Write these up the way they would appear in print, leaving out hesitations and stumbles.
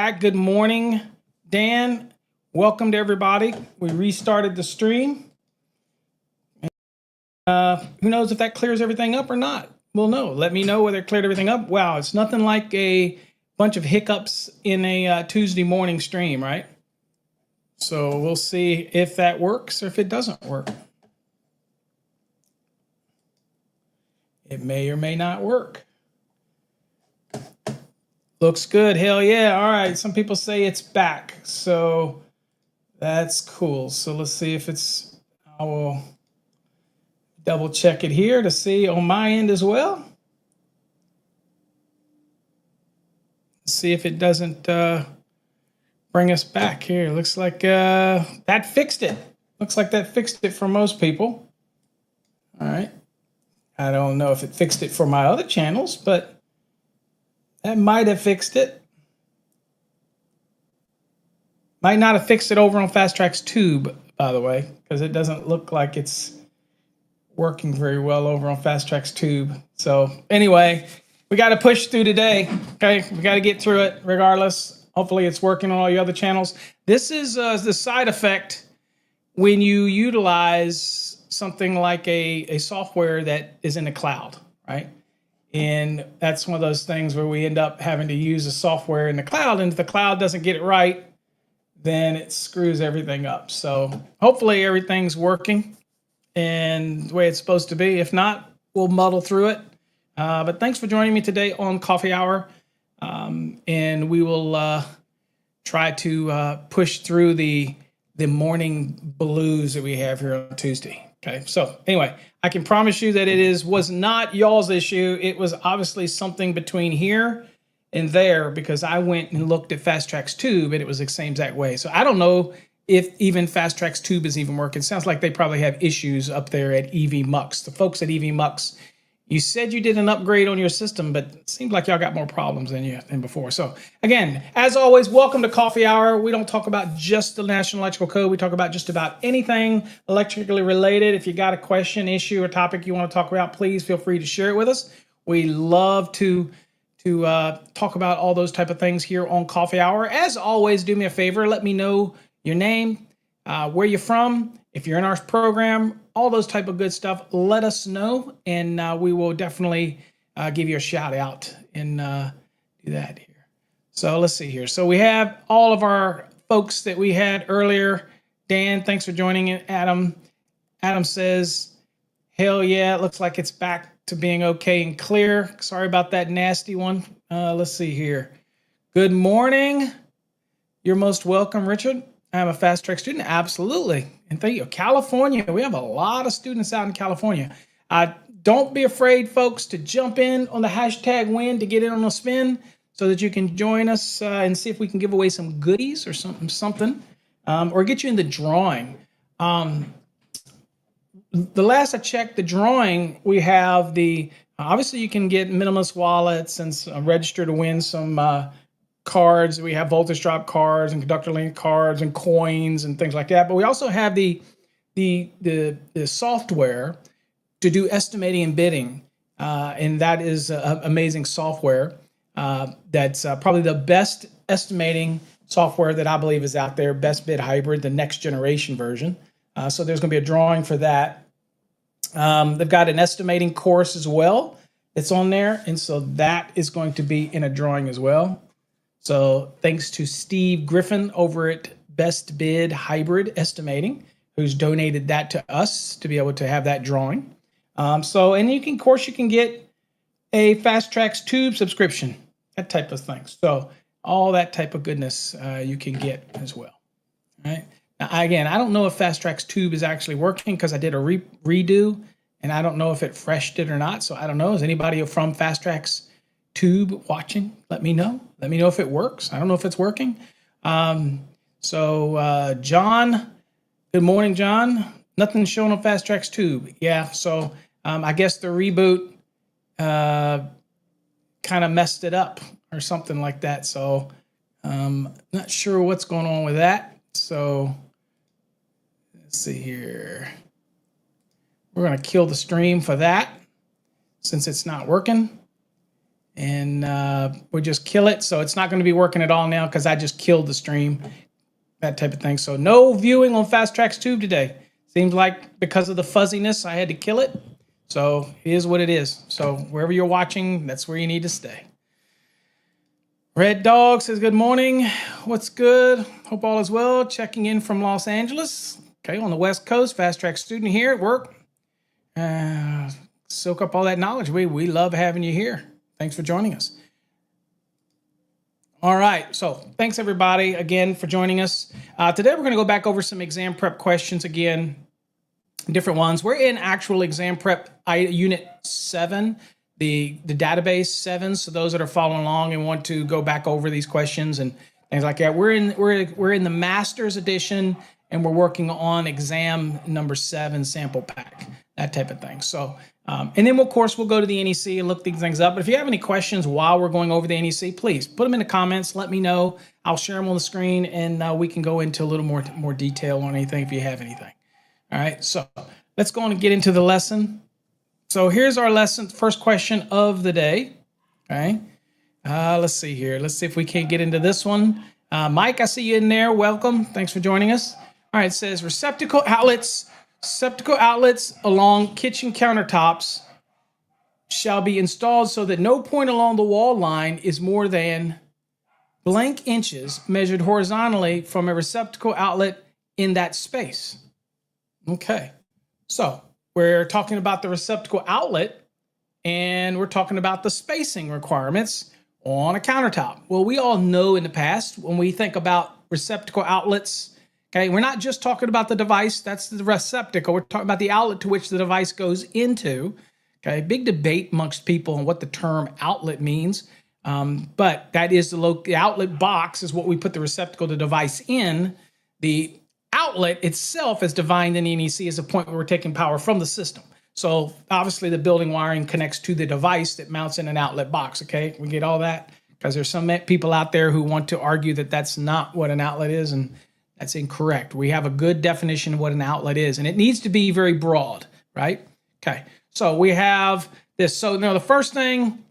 back. Good morning, Dan. Welcome to everybody. We restarted the stream. Who knows if that clears everything up or not? We'll know. Let me know whether it cleared everything up. Wow, it's nothing like a bunch of hiccups in a Tuesday morning stream, right? So we'll see if that works or if it doesn't work. It may or may not work. Looks good. Hell yeah. All right. Some people say it's back. So that's cool. So let's see if it's, I will double check it here to see on my end as well. See if it doesn't bring us back here. Looks like that fixed it. Looks like that fixed it for most people. All right. I don't know if it fixed it for my other channels, but that might have fixed it. Might not have fixed it over on FastTrack's Tube, by the way, because it doesn't look like it's working very well over on FastTrack's Tube. So anyway, we got to push through today. Okay, we got to get through it regardless. Hopefully it's working on all your other channels. This is the side effect when you utilize something like a software that is in the cloud, right? And that's one of those things where we end up having to use a software in the cloud, and if the cloud doesn't get it right, then it screws everything up. So hopefully everything's working and the way it's supposed to be. If not, we'll muddle through it. But thanks for joining me today on Coffee Hour. And we will try to push through the morning blues that we have here on Tuesday. Okay, so anyway, I can promise you that it was not y'all's issue. It was obviously something between here and there, because I went and looked at FastTrack's Tube and it was the same exact way. So I don't know if even FastTrack's Tube is even working. Sounds like they probably have issues up there at EV Mux. The folks at EV Mux, you said you did an upgrade on your system, but it seems like y'all got more problems than before. So again, as always, welcome to Coffee Hour. We don't talk about just the National Electrical Code. We talk about just about anything electrically related. If you got a question, issue, or topic you want to talk about, please feel free to share it with us. We love to talk about all those type of things here on Coffee Hour. As always, do me a favor, let me know your name, where you're from, if you're in our program, all those type of good stuff. Let us know, and we will definitely give you a shout out and do that here. So let's see here. So we have all of our folks that we had earlier. Dan, thanks for joining in. Adam says, hell yeah, it looks like it's back to being okay and clear. Sorry about that nasty one. Let's see here. Good morning. You're most welcome, Richard. I'm a FastTrack student. Absolutely. And thank you. California. We have a lot of students out in California. Don't be afraid, folks, to jump in on the hashtag win to get in on a spin so that you can join us and see if we can give away some goodies or something, or get you in the drawing. The last I checked, the drawing, we have obviously you can get minimalist wallets and register to win some cards. We have voltage drop cards and conductor link cards and coins and things like that. But we also have the software to do estimating and bidding. And that is amazing software. That's probably the best estimating software that I believe is out there, Best Bid Hybrid, the next generation version. So there's going to be a drawing for that. They've got an estimating course as well. It's on there. And so that is going to be in a drawing as well. So thanks to Steve Griffin over at Best Bid Hybrid Estimating, who's donated that to us to be able to have that drawing. And you can get a FastTrack's Tube subscription, that type of thing. So all that type of goodness you can get as well. All right. Now, again, I don't know if FastTrack's Tube is actually working because I did a redo, and I don't know if it freshed it or not. So I don't know. Is anybody from FastTrack's Tube watching? Let me know. Let me know if it works. I don't know if it's working. John, good morning, John. Nothing showing on FastTrack's Tube. Yeah, so I guess the reboot kind of messed it up or something like that. So not sure what's going on with that. So let's see here. We're going to kill the stream for that since it's not working. and we just kill it. So it's not going to be working at all now because I just killed the stream, that type of thing. So no viewing on Fast Tracks Tube today. Seems like because of the fuzziness, I had to kill it. So it is what it is. So wherever you're watching, that's where you need to stay. Red Dog says, good morning. What's good? Hope all is well. Checking in from Los Angeles. Okay, on the West Coast, Fast Track student here at work. Soak up all that knowledge. We love having you here. Thanks for joining us. All right, so thanks everybody again for joining us. Today we're going to go back over some exam prep questions again, different ones. We're in actual exam prep unit 7, the database 7. So those that are following along and want to go back over these questions and things like that, we're in the master's edition, and we're working on exam number 7 sample pack, that type of thing. So, and then of course we'll go to the NEC and look these things up. But if you have any questions while we're going over the NEC, please put them in the comments. Let me know. I'll share them on the screen, and we can go into a little more detail on anything if you have anything. All right, so let's go on and get into the lesson. So here's our lesson, first question of the day. Okay, let's see here. Let's see if we can't get into this one. Mike, I see you in there. Welcome. Thanks for joining us. All right, it says receptacle outlets along kitchen countertops shall be installed so that no point along the wall line is more than blank inches measured horizontally from a receptacle outlet in that space. Okay, so we're talking about the receptacle outlet, and we're talking about the spacing requirements on a countertop. Well, we all know in the past when we think about receptacle outlets, okay, we're not just talking about the device, that's the receptacle. We're talking about the outlet to which the device goes into. Okay, big debate amongst people on what the term outlet means. But that is the outlet box is what we put the receptacle, the device in. The outlet itself is defined in the NEC as a point where we're taking power from the system. So obviously the building wiring connects to the device that mounts in an outlet box. Okay, we get all that? Because there's some people out there who want to argue that that's not what an outlet is, and that's incorrect. We have a good definition of what an outlet is, and it needs to be very broad, right? Okay, so we have this. So now the first thing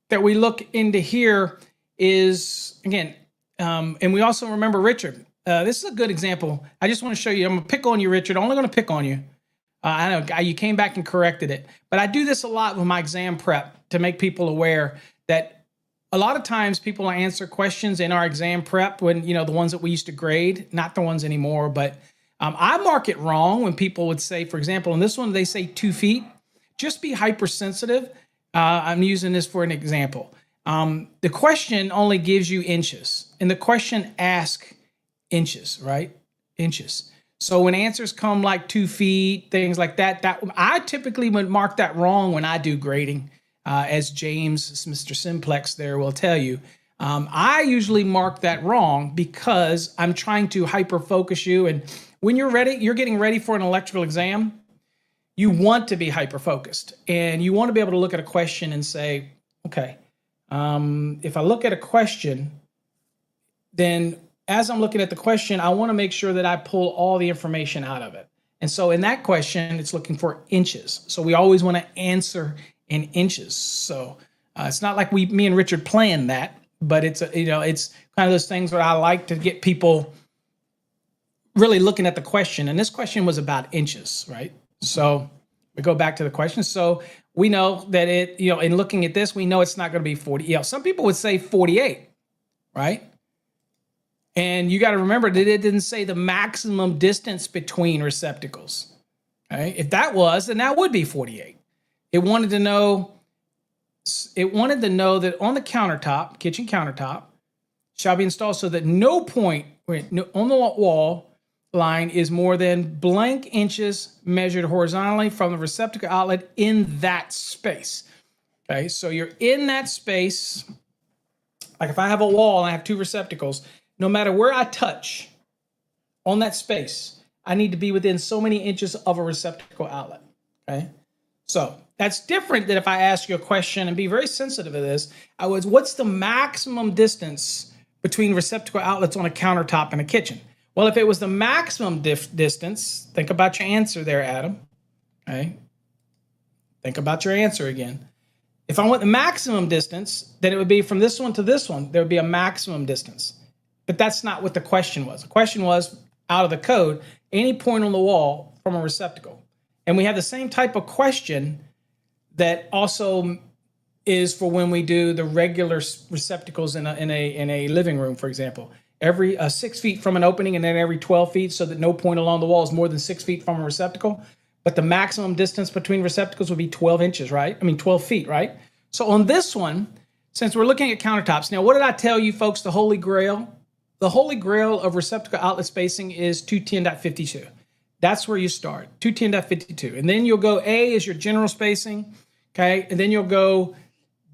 that we look into here is, again, and we also remember Richard. This is a good example. I just want to show you. I'm going to pick on you, Richard. I'm only going to pick on you. I know you came back and corrected it, but I do this a lot with my exam prep to make people aware that a lot of times people answer questions in our exam prep when, the ones that we used to grade, not the ones anymore, but I mark it wrong when people would say, for example, in this one, they say 2 feet. Just be hypersensitive. I'm using this for an example. The question only gives you inches, and the question asks inches, right? Inches. So when answers come like 2 feet, things like that I typically would mark that wrong when I do grading. As James, Mr. Simplex there will tell you, I usually mark that wrong because I'm trying to hyper focus you. And when you're ready, you're getting ready for an electrical exam, you want to be hyper focused, and you want to be able to look at a question and say, okay, if I look at a question, then as I'm looking at the question, I want to make sure that I pull all the information out of it. And so in that question, it's looking for inches. So we always want to answer in inches. So it's not like me and Richard planned that, but it's it's kind of those things where I like to get people really looking at the question. And this question was about inches, right? So we go back to the question. So we know that in looking at this, we know it's not going to be 40. Some people would say 48, right? And you got to remember that it didn't say the maximum distance between receptacles. Okay? If that was, then that would be 48. It wanted to know that on the countertop, kitchen countertop, shall be installed so that no point on the wall line is more than blank inches measured horizontally from the receptacle outlet in that space. Okay, so you're in that space. Like if I have a wall and I have 2 receptacles, no matter where I touch on that space, I need to be within so many inches of a receptacle outlet. Okay, so that's different than if I ask you a question, and be very sensitive to this. What's the maximum distance between receptacle outlets on a countertop in a kitchen? Well, if it was the maximum distance, think about your answer there, Adam. Okay, think about your answer again. If I want the maximum distance, then it would be from this one to this one. There would be a maximum distance. But that's not what the question was. The question was, out of the code, any point on the wall from a receptacle. And we have the same type of question that also is for when we do the regular receptacles in a living room, for example. Every 6 feet from an opening, and then every 12 feet, so that no point along the wall is more than 6 feet from a receptacle. But the maximum distance between receptacles would be 12 inches, right? 12 feet, right? So on this one, since we're looking at countertops, now what did I tell you folks, the Holy Grail? The Holy Grail of receptacle outlet spacing is 210.52. That's where you start, 210.52. And then you'll go A is your general spacing, okay? And then you'll go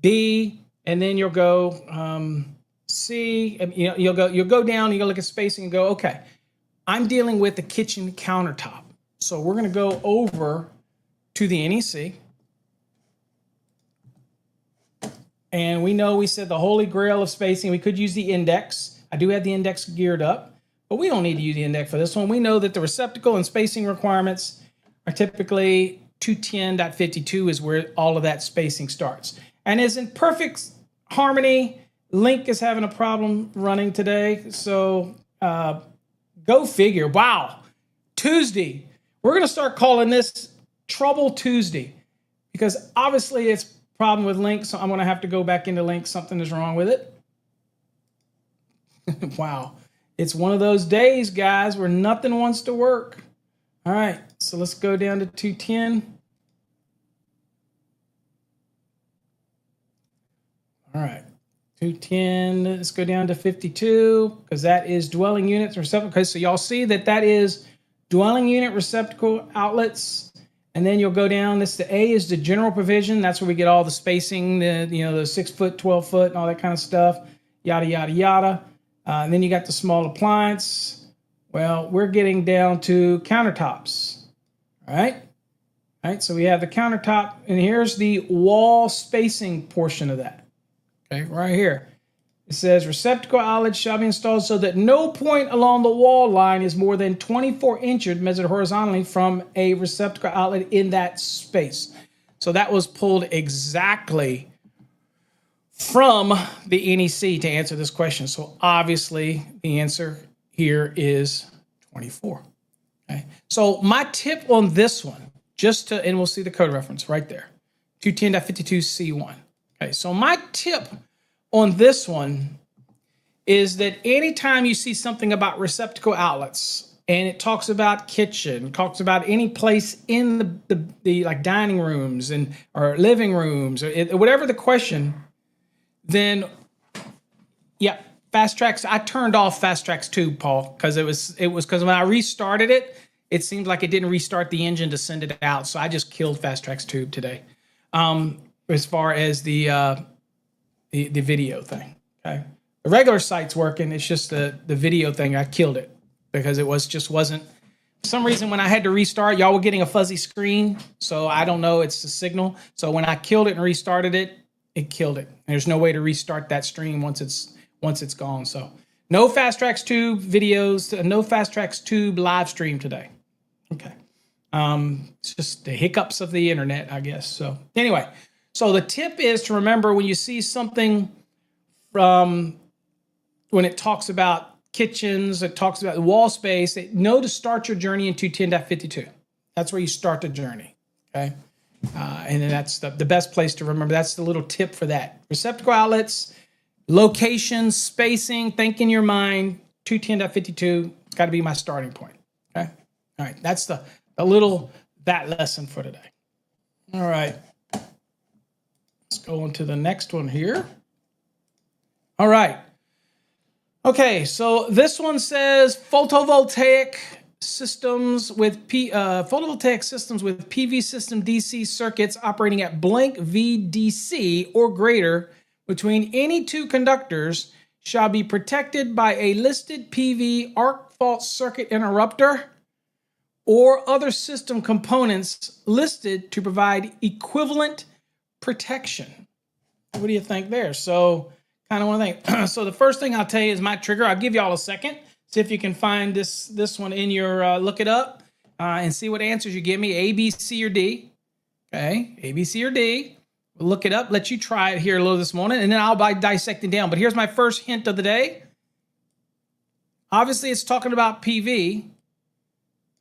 B, and then you'll go C. You'll go down, you'll look at spacing and go, okay, I'm dealing with the kitchen countertop. So we're going to go over to the NEC. And we said the Holy Grail of spacing. We could use the index. I do have the index geared up, but we don't need to use the index for this one. We know that the receptacle and spacing requirements are typically 210.52 is where all of that spacing starts. And is in perfect harmony. Link is having a problem running today. So go figure. Wow. Tuesday. We're going to start calling this Trouble Tuesday because obviously it's a problem with Link. So I'm going to have to go back into Link. Something is wrong with it. Wow. It's one of those days, guys, where nothing wants to work. All right. So let's go down to 210. All right. 210, let's go down to 52 because that is dwelling units receptacle. Okay, so y'all see that is dwelling unit receptacle outlets, and then you'll go down. The A is the general provision. That's where we get all the spacing, the 6 foot, 12 foot, and all that kind of stuff. Yada yada yada. And then you got the small appliance. Well, we're getting down to countertops. All right. So we have the countertop, and here's the wall spacing portion of that. Okay, right here. It says receptacle outlets shall be installed so that no point along the wall line is more than 24 inches measured horizontally from a receptacle outlet in that space. So that was pulled exactly from the NEC to answer this question. So obviously the answer here is 24. Okay. So my tip on this one, and we'll see the code reference right there, 210.52C1. Okay, so my tip on this one is that anytime you see something about receptacle outlets and it talks about kitchen, talks about any place in the like dining rooms or living rooms or whatever the question, then yeah, Fast Tracks. I turned off Fast Tracks Tube, Paul, because it was because when I restarted it, it seemed like it didn't restart the engine to send it out. So I just killed Fast Tracks Tube today. As far as the video thing, okay. The regular site's working. It's just the video thing. I killed it because it wasn't. For some reason, when I had to restart, y'all were getting a fuzzy screen. So I don't know. It's the signal. So when I killed it and restarted it, it killed it. And there's no way to restart that stream once it's gone. So no Fast Tracks Tube videos. No Fast Tracks Tube live stream today. Okay. It's just the hiccups of the internet, I guess. So anyway. So the tip is to remember when you see something when it talks about kitchens, it talks about the wall space, know to start your journey in 210.52. That's where you start the journey, okay? And then that's the best place to remember. That's the little tip for that. Receptacle outlets, location, spacing, think in your mind, 210.52, it's got to be my starting point, okay? All right, that's the little lesson for today. All right. Let's go on to the next one here. All right. Okay, so this one says photovoltaic systems with PV system DC circuits operating at blank VDC or greater between any two conductors shall be protected by a listed PV arc fault circuit interrupter or other system components listed to provide equivalent protection. What do you think there? So kind of want to think. So the first thing I'll tell you is my trigger. I'll give y'all a second. See if you can find this one in your, look it up and see what answers you give me, A, B, C, or D. Okay, A, B, C, or D. look it up, let you try it here a little this morning, and then I'll be dissecting down. But here's my first hint of the day. Obviously, it's talking about PV.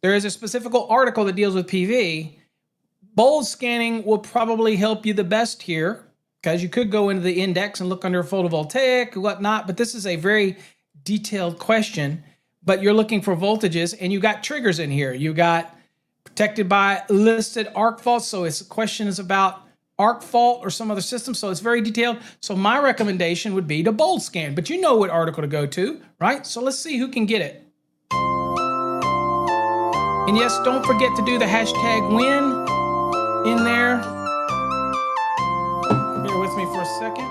There is a specific article that deals with PV. Bold scanning will probably help you the best here, because you could go into the index and look under photovoltaic and whatnot, but this is a very detailed question. But you're looking for voltages, and you got triggers in here. You got protected by listed arc faults, so its question is about arc fault or some other system, so it's very detailed. So my recommendation would be to bold scan, but you know what article to go to, right? So let's see who can get it. And yes, don't forget to do the hashtag win in there. Bear with me for a second.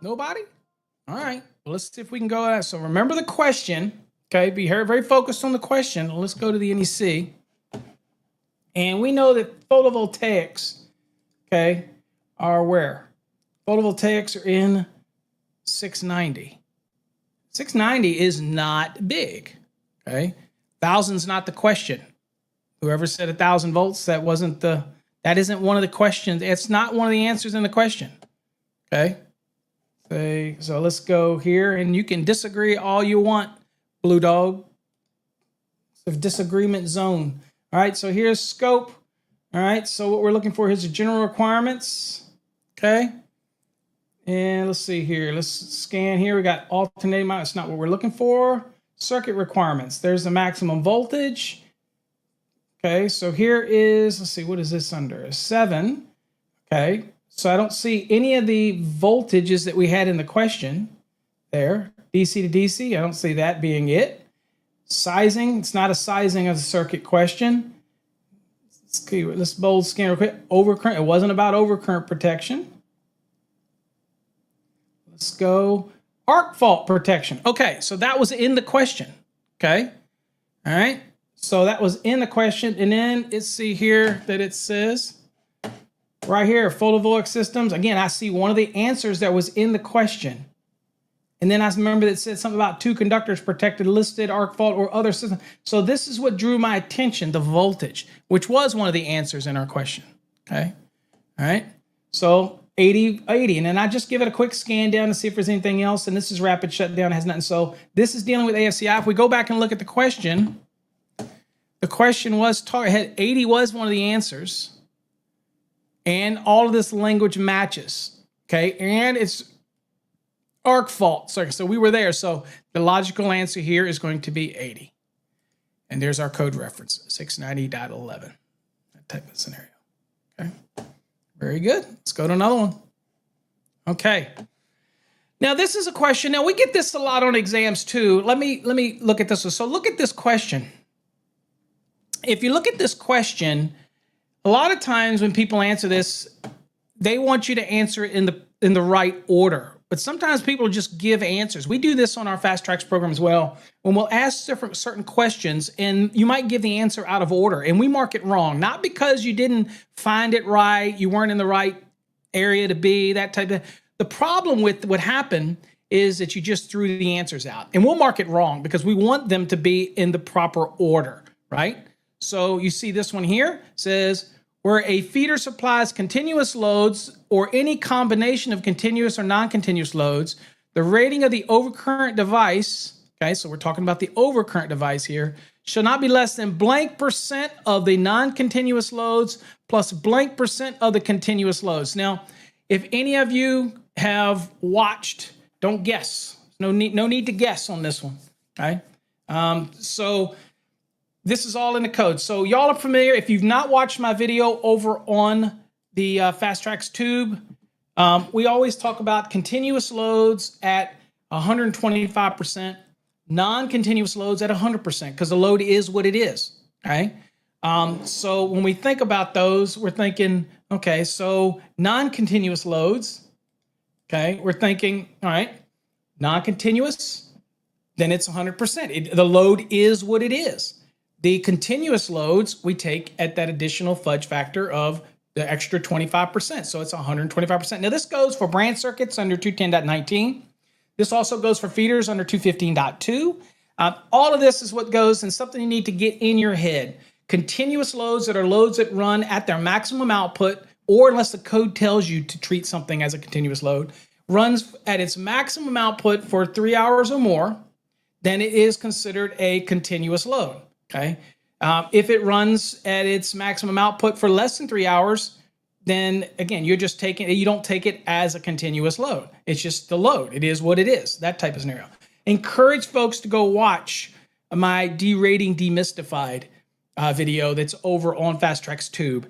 Nobody? All right. Well, let's see if we can go. So remember the question. Okay. Be very, very focused on the question. Let's go to the NEC. And we know that photovoltaics, okay, are where? Photovoltaics are in 690. 690 is not big. Okay. 1,000's not the question. Whoever said 1,000 volts, that isn't one of the questions. It's not one of the answers in the question. Okay. So let's go here, and you can disagree all you want, Blue Dog. It's a disagreement zone. All right, so here's scope. All right, so what we're looking for is the general requirements. Okay. And let's see here. Let's scan here. We got alternating. That's not what we're looking for. Circuit requirements. There's the maximum voltage. Okay, so here is, let's see, what is this under? 7. Okay. So I don't see any of the voltages that we had in the question there. DC to DC, I don't see that being it. Sizing, it's not a sizing of the circuit question. Let's bold scan real quick. Overcurrent, it wasn't about overcurrent protection. Let's go arc fault protection. Okay, so that was in the question. Okay, all right. So that was in the question, and then let's see here that it says, right here, photovoltaic systems. Again, I see one of the answers that was in the question. And then I remember that it said something about 2 conductors protected, listed, arc fault, or other system. So this is what drew my attention, the voltage, which was one of the answers in our question. Okay. All right. So 80. And then I just give it a quick scan down to see if there's anything else. And this is rapid shutdown. It has nothing. So this is dealing with AFCI. If we go back and look at the question was, had 80 was one of the answers. And all of this language matches, okay? And it's arc fault. So we were there. So the logical answer here is going to be 80. And there's our code reference, 690.11, that type of scenario, okay? Very good. Let's go to another one. Okay. Now, this is a question. Now, we get this a lot on exams too. Let me look at this one. So look at this question. If you look at this question, a lot of times when people answer this, they want you to answer it in the right order. But sometimes people just give answers. We do this on our Fast Tracks program as well, when we'll ask certain questions, and you might give the answer out of order, and we mark it wrong. Not because you didn't find it right, you weren't in the right area to be, that type of. The problem with what happened is that you just threw the answers out, and we'll mark it wrong because we want them to be in the proper order, right? So you see this one here says, where a feeder supplies continuous loads or any combination of continuous or non-continuous loads, the rating of the overcurrent device, okay, so we're talking about the overcurrent device here, shall not be less than blank % of the non-continuous loads plus blank % of the continuous loads. Now, if any of you have watched, don't guess. No need to guess on this one, okay? So this is all in the code. So y'all are familiar. If you've not watched my video over on the Fast Tracks tube, we always talk about continuous loads at 125%, non-continuous loads at 100%, because the load is what it is, okay? So when we think about those, we're thinking, okay, so non-continuous loads, okay, we're thinking, all right, non-continuous, then it's 100%. The load is what it is. The continuous loads, we take at that additional fudge factor of the extra 25%. So it's 125%. Now this goes for branch circuits under 210.19. This also goes for feeders under 215.2. All of this is what goes, and something you need to get in your head. Continuous loads that are loads that run at their maximum output, or unless the code tells you to treat something as a continuous load, runs at its maximum output for 3 hours or more, then it is considered a continuous load. Okay. If it runs at its maximum output for less than 3 hours, then again, you don't take it as a continuous load. It's just the load. It is what it is, that type of scenario. Encourage folks to go watch my derating demystified video that's over on Fast Tracks Tube.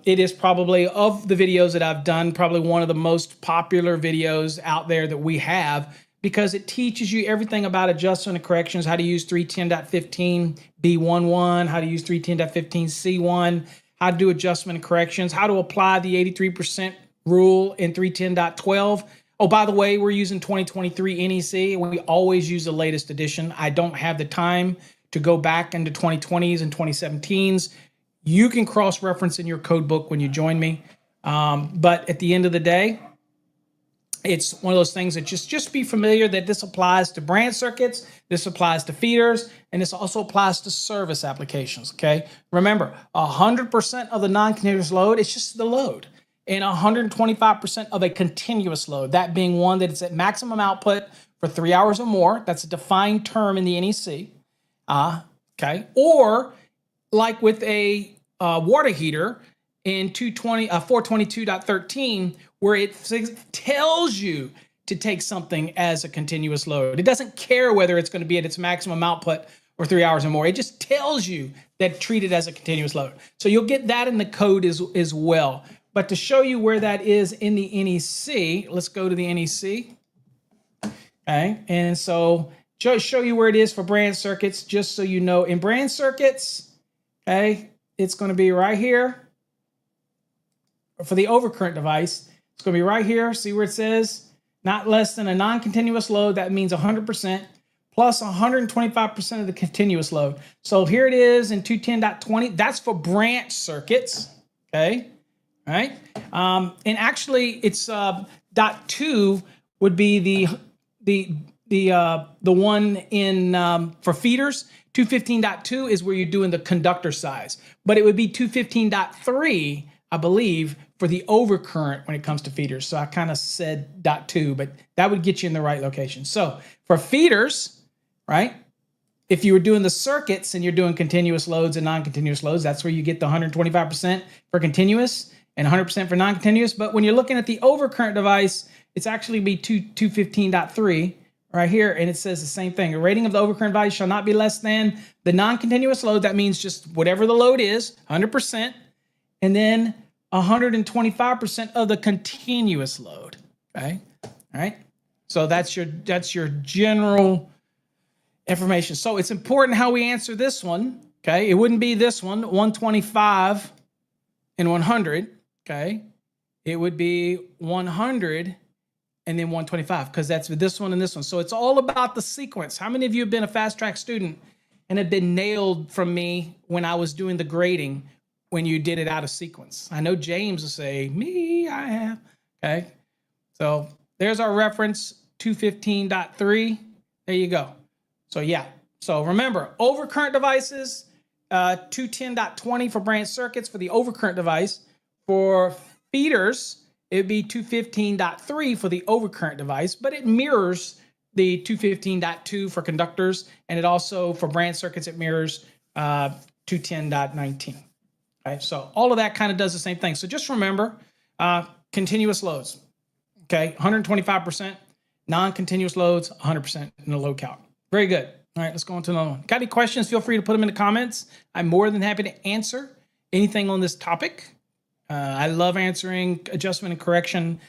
It is probably, of the videos that I've done, probably one of the most popular videos out there that we have, because it teaches you everything about adjustment and corrections, how to use 310.15 B11, how to use 310.15 C1, how to do adjustment and corrections, how to apply the 83% rule in 310.12. Oh, by the way, we're using 2023 NEC. We always use the latest edition. I don't have the time to go back into 2020s and 2017s. You can cross-reference in your code book when you join me. But at the end of the day, it's one of those things that just be familiar that this applies to branch circuits, this applies to feeders, and this also applies to service applications, okay? Remember, 100% of the non-continuous load is just the load, and 125% of a continuous load, that being one that is at maximum output for 3 hours or more. That's a defined term in the NEC, okay? Or like with a water heater in 422.13, where it tells you to take something as a continuous load. It doesn't care whether it's going to be at its maximum output or 3 hours or more. It just tells you that treat it as a continuous load. So you'll get that in the code as well. But to show you where that is in the NEC, let's go to the NEC. Okay, and so just show you where it is for branch circuits, just so you know. In branch circuits, okay, it's going to be right here. For the overcurrent device, it's going to be right here. See where it says not less than a non-continuous load. That means 100% plus 125% of the continuous load. So here it is in 210.20. That's for branch circuits. Okay. All right. And actually, it's .2 would be the one in for feeders. 215.2 is where you're doing the conductor size, but it would be 215.3, I believe, for the overcurrent when it comes to feeders. So I kind of said .2, but that would get you in the right location. So for feeders, right, if you were doing the circuits and you're doing continuous loads and non-continuous loads, that's where you get the 125% for continuous and 100% for non-continuous. But when you're looking at the overcurrent device, it's actually be 215.3 right here, and it says the same thing. The rating of the overcurrent device shall not be less than the non-continuous load. That means just whatever the load is, 100%, and then 125% of the continuous load. Okay, all right. So that's your general information. So it's important how we answer this one. Okay, it wouldn't be this one, 125 and 100. Okay, it would be 100 and then 125, because that's this one and this one. So it's all about the sequence. How many of you have been a Fast Track student and have been nailed from me when I was doing the grading when you did it out of sequence? I know James will say, me, I have. Okay, so there's our reference, 215.3. There you go. So yeah, so remember, overcurrent devices, 210.20 for branch circuits for the overcurrent device. For feeders, it would be 215.3 for the overcurrent device, but it mirrors the 215.2 for conductors, and it also, for branch circuits, it mirrors 210.19. Okay, so all of that kind of does the same thing. So just remember, continuous loads, okay, 125%, non-continuous loads, 100% in the load count. Very good. All right, let's go on to another one. Got any questions? Feel free to put them in the comments. I'm more than happy to answer anything on this topic. I love answering adjustment and correction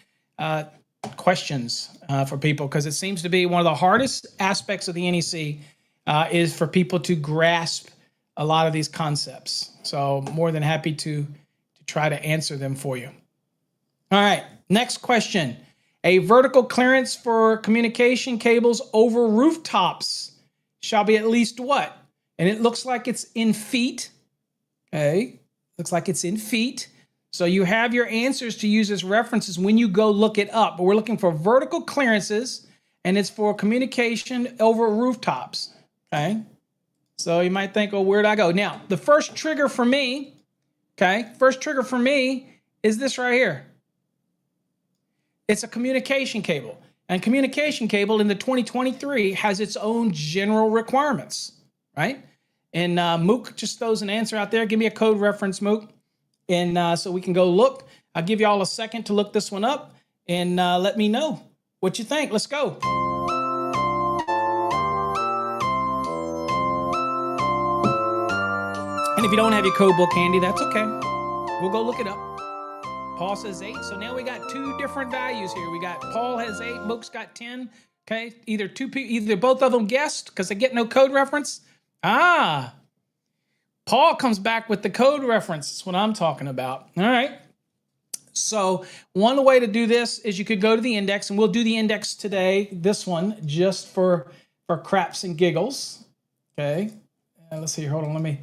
questions for people, because it seems to be one of the hardest aspects of the NEC is for people to grasp a lot of these concepts. So more than happy to try to answer them for you. All right, next question. A vertical clearance for communication cables over rooftops shall be at least what? And it looks like it's in feet. Okay, looks like it's in feet. So you have your answers to use as references when you go look it up. But we're looking for vertical clearances, and it's for communication over rooftops. Okay, so you might think, oh, where'd I go? Now, the first trigger for me, is this right here. It's a communication cable. And communication cable in the 2023 has its own general requirements, right? And Mook just throws an answer out there. Give me a code reference, Mook. And so we can go look. I'll give you all a second to look this one up and let me know what you think. Let's go. And if you don't have your code book handy, that's okay. We'll go look it up. Paul says 8. So now we got two different values here. We got Paul has 8, Mook's got 10. Okay, either both of them guessed because they get no code reference. Paul comes back with the code reference. That's what I'm talking about. All right. So one way to do this is you could go to the index, and we'll do the index today, this one, just for craps and giggles. Okay. Let's see here. Hold on. Let me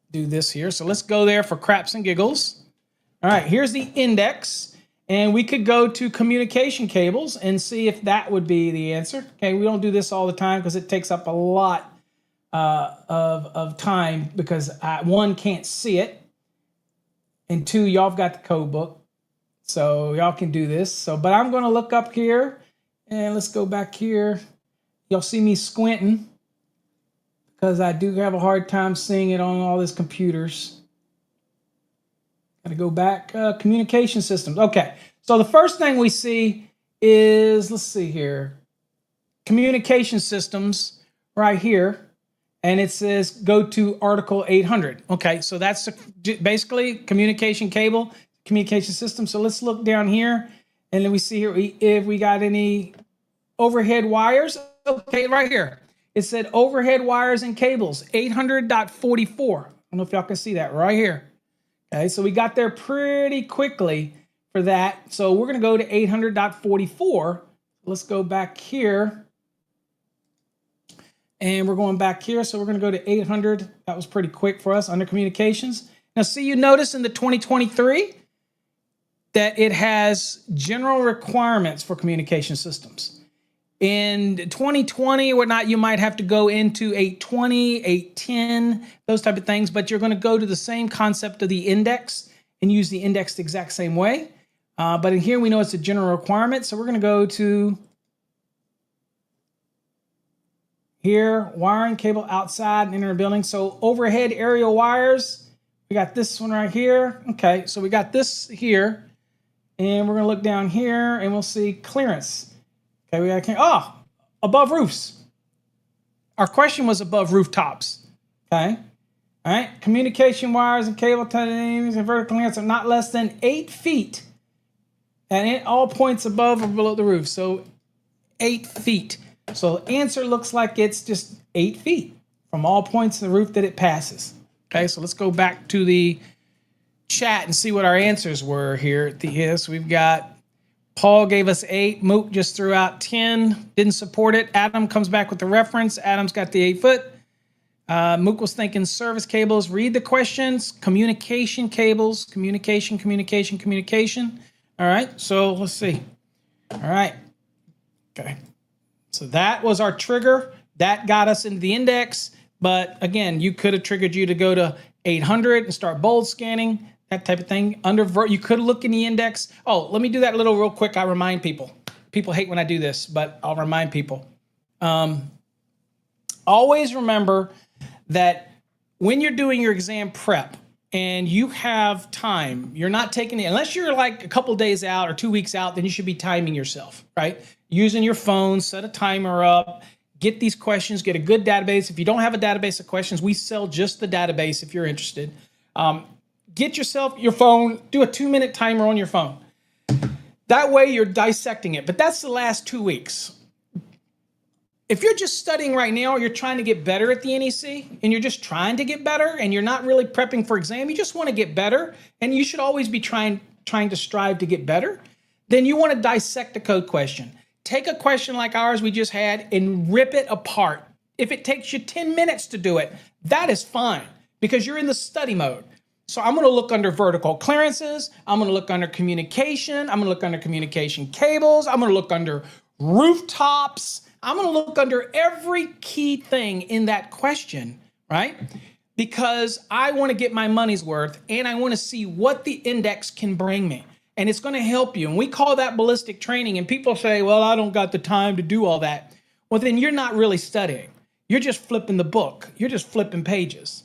do this here. So let's go there for craps and giggles. All right. Here's the index. And we could go to communication cables and see if that would be the answer. Okay. We don't do this all the time because it takes up a lot of time because one, can't see it, and two, y'all have got the code book, so y'all can do this. So, but I'm going to look up here, and let's go back here. You'll see me squinting because I do have a hard time seeing it on all these computers. Got to go back. Communication systems. Okay, so the first thing we see is, let's see here, communication systems right here. And it says go to article 800. Okay, so that's basically communication cable, communication system. So let's look down here, and then we see here if we got any overhead wires. Okay, right here. It said overhead wires and cables, 800.44. I don't know if y'all can see that right here. Okay, so we got there pretty quickly for that. So we're going to go to 800.44. Let's go back here. And we're going back here, so we're going to go to 800. That was pretty quick for us under communications. Now, see, you notice in the 2023 that it has general requirements for communication systems. In 2020 or whatnot, you might have to go into 820, 810, those type of things, but you're going to go to the same concept of the index and use the index the exact same way. But in here, we know it's a general requirement, so we're going to go to here, wiring cable outside and inner building. So overhead aerial wires, we got this one right here. Okay, so we got this here, and we're gonna look down here and we'll see clearance. Okay, we got above roofs. Our question was above rooftops. Okay, all right. Communication wires and cable tendons and vertical clearance are not less than 8 feet, and at all points above or below the roof. So 8 feet. So the answer looks like it's just 8 feet from all points of the roof that it passes. Okay, so let's go back to the chat and see what our answers were here at the end. So we've got Paul gave us 8. Mook just threw out 10. Didn't support it. Adam comes back with the reference. Adam's got the 8 foot. Mook was thinking service cables. Read the questions. Communication cables. Communication. All right, so let's see. All right. Okay. So that was our trigger. That got us into the index. But again, you could have triggered you to go to 800 and start bold scanning, that type of thing. You could look in the index. Oh, let me do that real quick. I remind people. People hate when I do this, but I'll remind people. Always remember that when you're doing your exam prep and you have time, you're not taking it, unless you're like a couple days out or 2 weeks out, then you should be timing yourself, right? Using your phone, set a timer up, get these questions, get a good database. If you don't have a database of questions, we sell just the database if you're interested. Get yourself your phone, do a 2-minute timer on your phone. That way you're dissecting it, but that's the last 2 weeks. If you're just studying right now, you're trying to get better at the NEC, and you're just trying to get better, and you're not really prepping for exam, you just want to get better, and you should always be trying to strive to get better, then you want to dissect the code question. Take a question like ours we just had and rip it apart. If it takes you 10 minutes to do it, that is fine because you're in the study mode. So I'm going to look under vertical clearances. I'm going to look under communication. I'm going to look under communication cables. I'm going to look under rooftops. I'm going to look under every key thing in that question, right? Because I want to get my money's worth and I want to see what the index can bring me. And it's going to help you. And we call that ballistic training. And people say, well, I don't got the time to do all that. Well, then you're not really studying. You're just flipping the book. You're just flipping pages.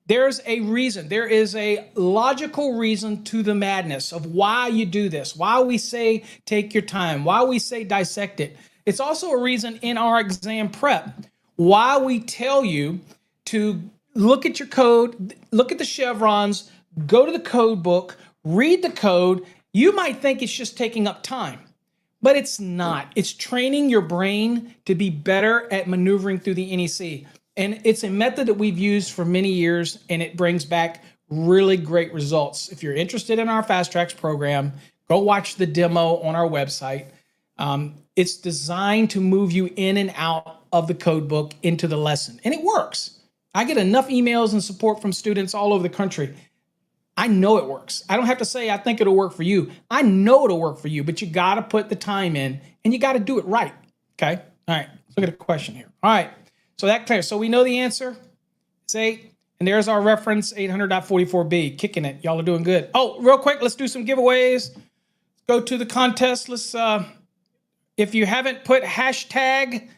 There's a reason. There is a logical reason to the madness of why you do this, why we say take your time, why we say dissect it. It's also a reason in our exam prep why we tell you to look at your code, look at the chevrons, go to the code book, read the code. You might think it's just taking up time, but it's not. It's training your brain to be better at maneuvering through the NEC. And it's a method that we've used for many years, and it brings back really great results. If you're interested in our Fast Tracks program, go watch the demo on our website. It's designed to move you in and out of the code book into the lesson, and it works. I get enough emails and support from students all over the country. I know it works. I don't have to say I think it'll work for you. I know it'll work for you, but you got to put the time in and you got to do it right. Okay. All right. Let's look at a question here. All right. So that clear. So we know the answer. It's 8. And there's our reference 800.44b. Kicking it. Y'all are doing good. Oh, real quick. Let's do some giveaways. Go to the contest. Let's, if you haven't put hashtag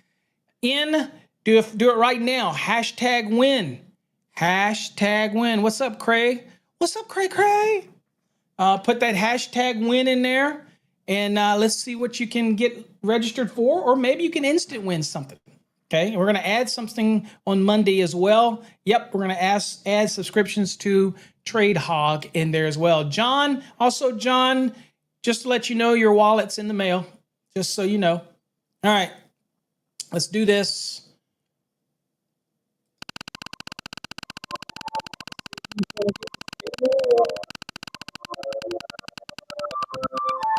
in, do it right now. Hashtag win. Hashtag win. What's up, Cray? What's up, Cray? Put that hashtag win in there, and let's see what you can get registered for, or maybe you can instant win something. Okay, we're going to add something on Monday as well. Yep, we're going to add subscriptions to Trade Hog in there as well. John, just to let you know, your wallet's in the mail, just so you know. All right, let's do this.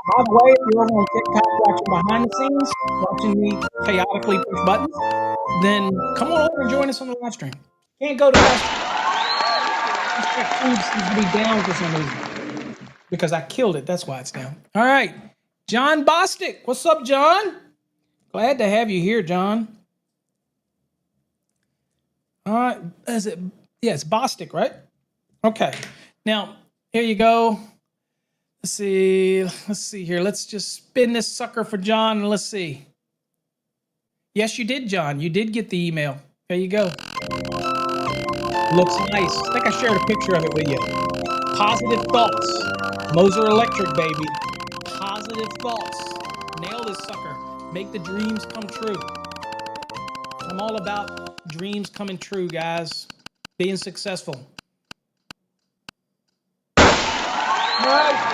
By the way, if you're over on TikTok watching behind the scenes, watching me chaotically push buttons, then come on over and join us on the live stream. Can't go to Fast Food seems to be down for some reason because I killed it. That's why it's down. All right, John Bostic. What's up, John? Glad to have you here, John. All right, it's Bostic, right? Okay. Now, here you go. Let's see here. Let's just spin this sucker for John and let's see. Yes, you did, John. You did get the email. There you go. Looks nice. I think I shared a picture of it with you. Positive thoughts. Moser Electric, baby. Positive thoughts. Nail this sucker. Make the dreams come true. I'm all about dreams coming true, guys. Being successful. All right.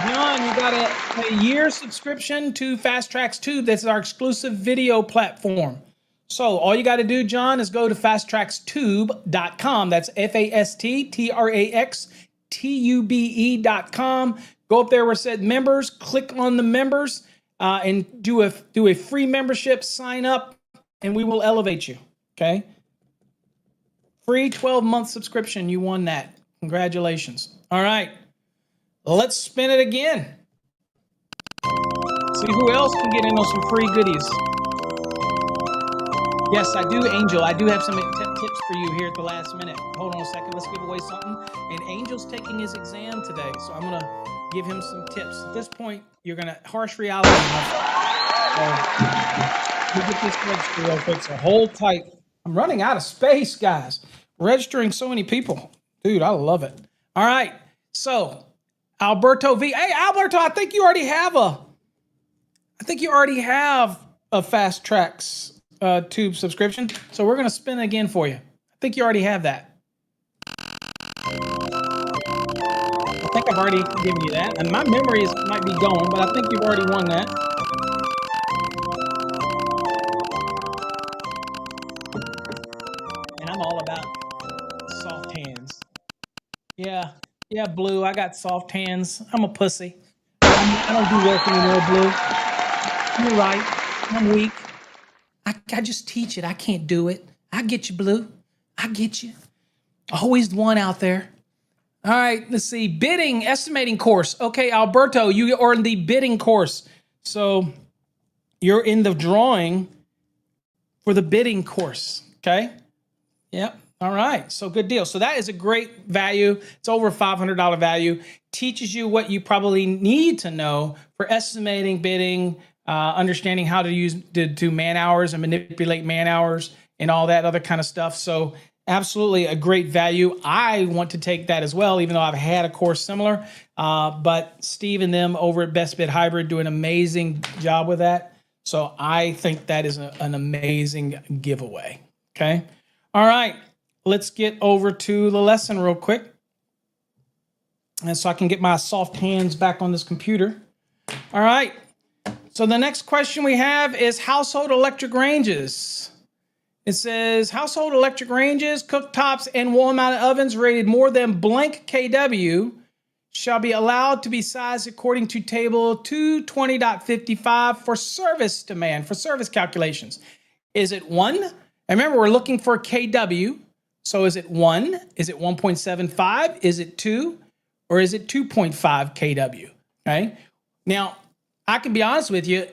John, you got a year subscription to Fast Tracks Tube. That's our exclusive video platform. So all you got to do, John, is go to fasttrackstube.com. That's fasttrackstube.com. Go up there where it said members. Click on the members and do a free membership. Sign up, and we will elevate you. Okay. Free 12-month subscription. You won that. Congratulations. All right. Let's spin it again. See who else can get in on some free goodies. Yes, I do, Angel. I do have some tips for you here at the last minute. Hold on a second. Let's give away something. And Angel's taking his exam today, so I'm going to give him some tips. At this point, you're going to harsh reality. Let me get this register real quick. So hold tight. I'm running out of space, guys. Registering so many people. Dude, I love it. All right. So Alberto V. Hey, Alberto, I think you already have a Fast Tracks Tube subscription. So we're going to spin again for you. I think you already have that. I think I've already given you that. And my memory might be going, but I think you've already won that. And I'm all about soft hands. Yeah, Blue, I got soft hands. I'm a pussy. I'm I don't do work anymore, Blue. You're right. I'm weak. I just teach it. I can't do it. I get you, Blue. I get you. Always the one out there. All right, let's see. Bidding, estimating course. Okay, Alberto, you are in the bidding course. So you're in the drawing for the bidding course. Okay. Yep. All right. So good deal. So that is a great value. It's over $500 value. Teaches you what you probably need to know for estimating, bidding, understanding how to do man hours and manipulate man hours and all that other kind of stuff. So absolutely a great value. I want to take that as well, even though I've had a course similar. But Steve and them over at Best Bid Hybrid do an amazing job with that. So I think that is an amazing giveaway. Okay. All right. Let's get over to the lesson real quick. And so I can get my soft hands back on this computer. All right. So the next question we have is household electric ranges. It says household electric ranges, cooktops, and wall-mounted ovens rated more than blank kW shall be allowed to be sized according to table 220.55 for service demand, for service calculations. Is it 1? And remember, we're looking for kW. So is it 1? Is it 1.75? Is it 2? Or is it 2.5 kW? Okay. Now, I can be honest with you.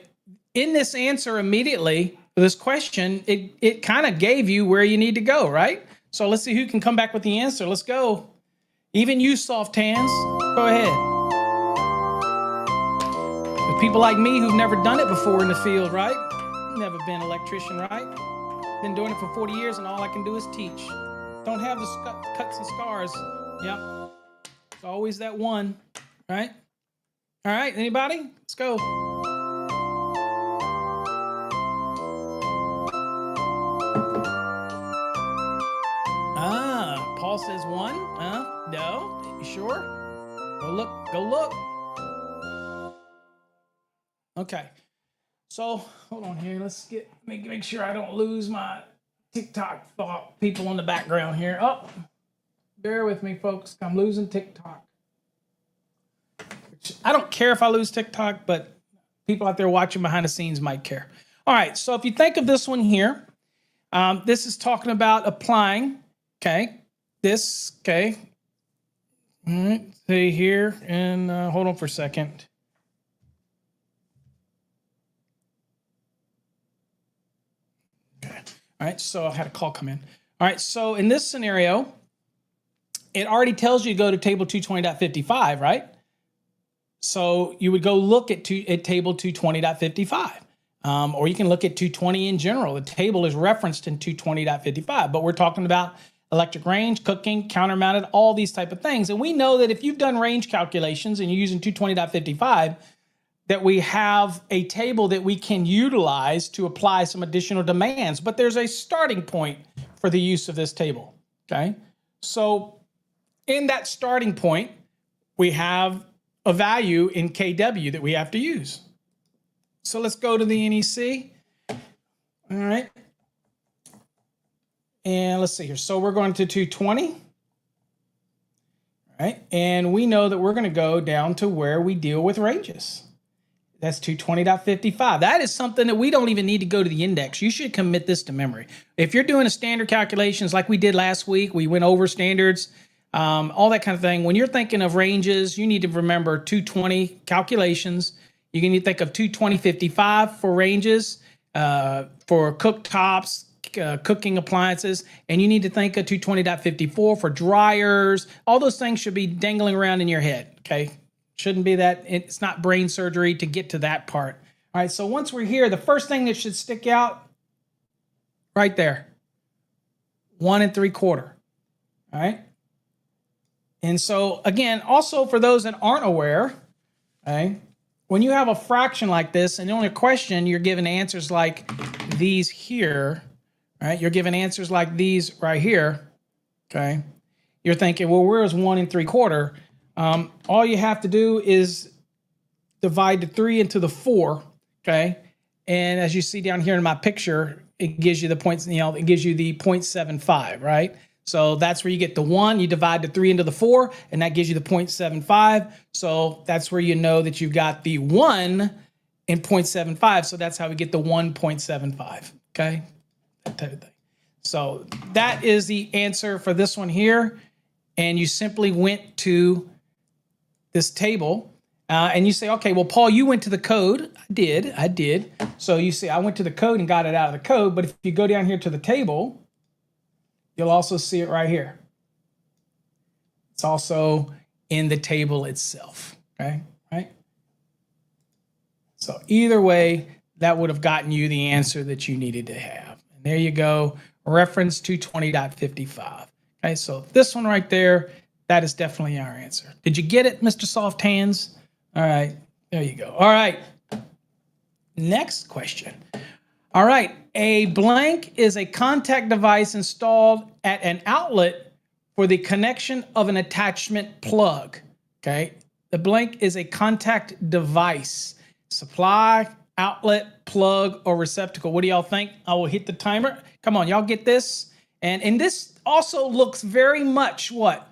In this answer immediately, this question, it kind of gave you where you need to go, right? So let's see who can come back with the answer. Let's go. Even you soft hands, go ahead. With people like me who've never done it before in the field, right? Never been an electrician, right? Been doing it for 40 years and all I can do is teach. Don't have the cuts and scars. Yep. It's always that one, right? All right, anybody? Let's go. Paul says 1. No. You sure? Go look. Go look. Okay. So hold on here. Let's make sure I don't lose my TikTok thought. People in the background here. Oh, bear with me, folks. I'm losing TikTok. I don't care if I lose TikTok, but people out there watching behind the scenes might care. All right. So if you think of this one here, this is talking about applying. Okay. This, okay. All right, see here, and hold on for a second. Okay. All right, so I had a call come in. All right, so in this scenario, it already tells you to go to table 220.55, right? So you would go look at table 220.55, or you can look at 220 in general. The table is referenced in 220.55, but we're talking about electric range, cooking, counter-mounted, all these type of things. And we know that if you've done range calculations and you're using 220.55, that we have a table that we can utilize to apply some additional demands. But there's a starting point for the use of this table, okay? So in that starting point, we have a value in kW that we have to use. So let's go to the NEC. All right. And let's see here. So we're going to 220. All right. And we know that we're going to go down to where we deal with ranges. That's 220.55. That is something that we don't even need to go to the index. You should commit this to memory. If you're doing a standard calculations like we did last week, we went over standards, all that kind of thing. When you're thinking of ranges, you need to remember 220 calculations. You need to think of 220.55 for ranges, for cooktops, cooking appliances, and you need to think of 220.54 for dryers. All those things should be dangling around in your head, okay? Shouldn't be that, it's not brain surgery to get to that part. All right, so once we're here, the first thing that should stick out right there, 1 3/4, all right? And so again, also for those that aren't aware, okay, when you have a fraction like this and on a question, you're given answers like these here, right? You're given answers like these right here, okay? You're thinking, well, where's 1 3/4? All you have to do is divide the 3 into the 4, okay? And as you see down here in my picture, it gives you the points, it gives you the 0.75, right? So that's where you get the 1. You divide the 3 into the 4, and that gives you the 0.75. So that's where you know that you've got the 1 in 0.75. So that's how we get the 1.75. Okay, that type of thing. So that is the answer for this one here. And you simply went to this table. And you say, okay, well, Paul, you went to the code. I did. So you say, I went to the code and got it out of the code. But if you go down here to the table, you'll also see it right here. It's also in the table itself, okay? Right? So either way, that would have gotten you the answer that you needed to have. And there you go, reference 220.55. Okay, so this one right there, that is definitely our answer. Did you get it, Mr. Soft Hands? All right, there you go. All right, next question. All right, a blank is a contact device installed at an outlet for the connection of an attachment plug. Okay, the blank is a contact device, supply, outlet, plug, or receptacle. What do y'all think? I will hit the timer. Come on, y'all get this. And this also looks very much what?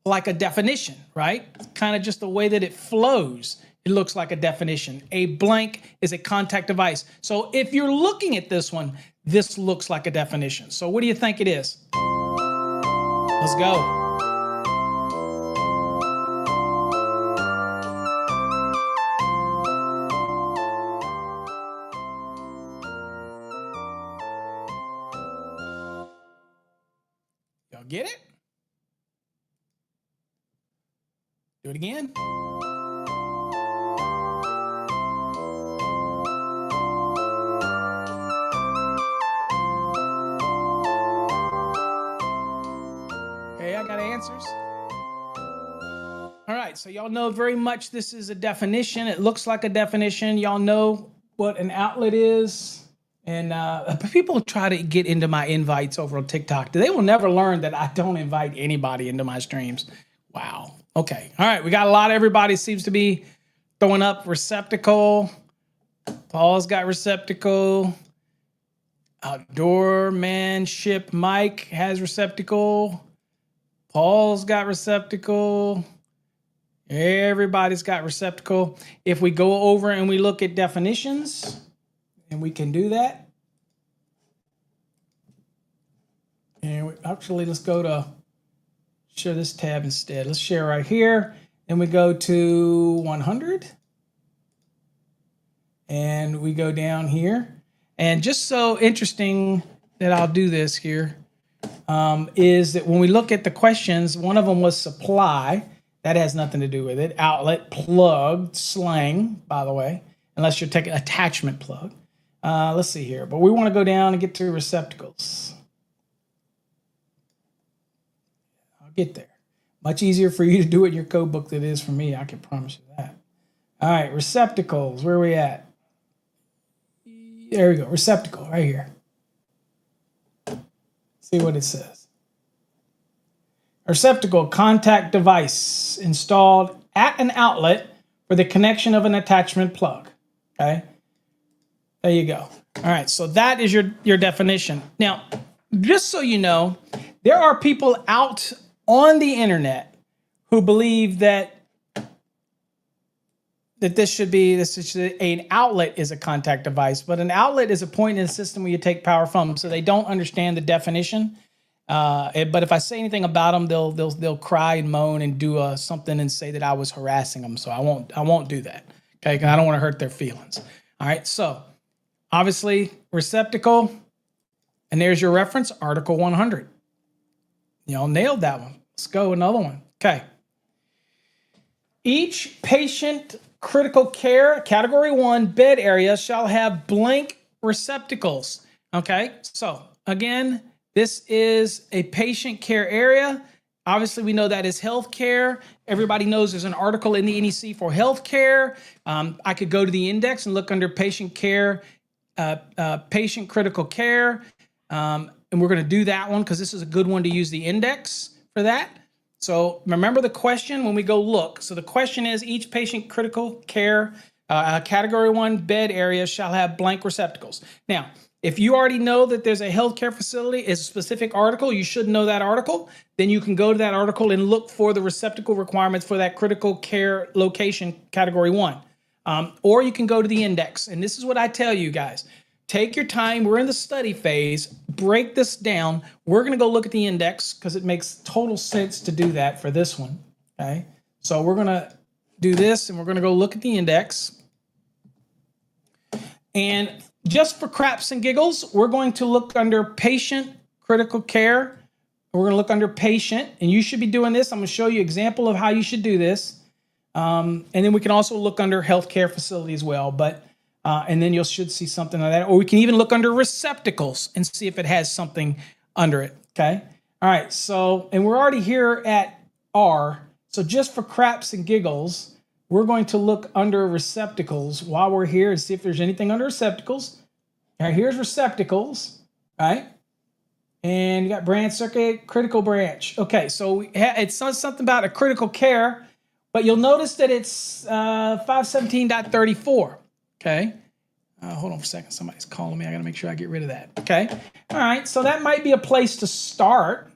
Like a definition, right? It's kind of just the way that it flows. It looks like a definition. A blank is a contact device. So if you're looking at this one, this looks like a definition. So what do you think it is? Let's go. Y'all get it? Do it again. Okay, I got answers. All right, so y'all know very much this is a definition. It looks like a definition. Y'all know what an outlet is. And people try to get into my invites over on TikTok. They will never learn that I don't invite anybody into my streams. Wow. Okay. All right. We got a lot. Everybody seems to be throwing up receptacle. Paul's got receptacle. Outdoor manship Mike has receptacle. Paul's got receptacle. Everybody's got receptacle. If we go over and we look at definitions, and we can do that. And actually, let's go to share this tab instead. Let's share right here. And we go to 100. And we go down here. And just so interesting that I'll do this here is that when we look at the questions, one of them was supply. That has nothing to do with it. Outlet, plug, slang, by the way, unless you're taking attachment plug. Let's see here, but we want to go down and get to receptacles. I'll get there. Much easier for you to do it in your code book than it is for me. I can promise you that. All right, receptacles. Where are we at? There we go. Receptacle right here. See what it says. Receptacle, contact device installed at an outlet for the connection of an attachment plug. Okay. There you go. All right, so that is your definition. Now, just so you know, there are people out on the internet who believe that an outlet is a contact device, but an outlet is a point in the system where you take power from. So they don't understand the definition. But if I say anything about them, they'll cry and moan and do something and say that I was harassing them. So I won't do that. Okay, 'cause I don't want to hurt their feelings. All right, so. Obviously, receptacle, and there's your reference, Article 100. Y'all nailed that one. Let's go another one. Okay. Each patient critical care Category 1 bed area shall have blank receptacles. Okay, so again, this is a patient care area. Obviously, we know that is healthcare. Everybody knows there's an article in the NEC for healthcare. I could go to the index and look under patient care. Patient critical care, and we're going to do that one because this is a good one to use the index for that. So remember the question when we go look. So the question is each patient critical care Category 1 bed area shall have blank receptacles. Now, If you already know that there's a healthcare facility, is a specific article, you should know that article. Then you can go to that article and look for the receptacle requirements for that critical care location category 1. Or you can go to the index. And this is what I tell you guys. Take your time. We're in the study phase. Break this down. We're going to go look at the index because it makes total sense to do that for this one. Okay. So we're going to do this and we're going to go look at the index. And just for craps and giggles, we're going to look under patient critical care. We're going to look under patient, and you should be doing this. I'm going to show you an example of how you should do this. And then we can also look under healthcare facility as well. But and then you should see something like that. Or we can even look under receptacles and see if it has something under it. Okay. All right. So, and we're already here at R. So just for craps and giggles, we're going to look under receptacles while we're here and see if there's anything under receptacles. All right, here's receptacles, right? And you got branch circuit, critical branch. Okay, so it says something about a critical care, but you'll notice that it's 517.34, okay? Hold on for a second, somebody's calling me. I gotta make sure I get rid of that, okay? All right, so that might be a place to start,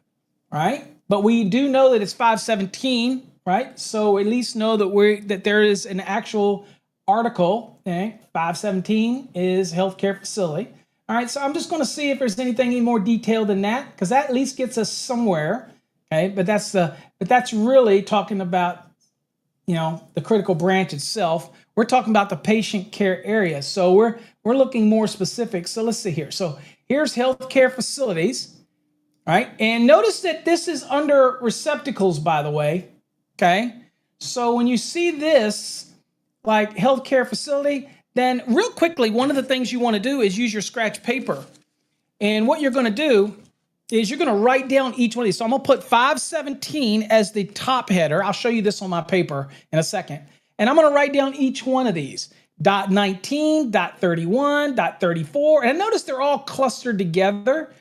right? But we do know that it's 517, right? So at least know that there is an actual article, okay? 517 is healthcare facility. All right, so I'm just going to see if there's anything any more detailed than that, because that at least gets us somewhere, okay? But that's really talking about, the critical branch itself. We're talking about the patient care area, so we're looking more specific. So let's see here. So here's healthcare facilities, right? And notice that this is under receptacles, by the way. Okay, so when you see this, like healthcare facility, then real quickly, one of the things you want to do is use your scratch paper. And what you're going to do is you're going to write down each one of these. So I'm going to put 517 as the top header. I'll show you this on my paper in a second. And I'm going to write down each one of these. Dot 19, dot 31, dot 34. And notice they're all clustered together.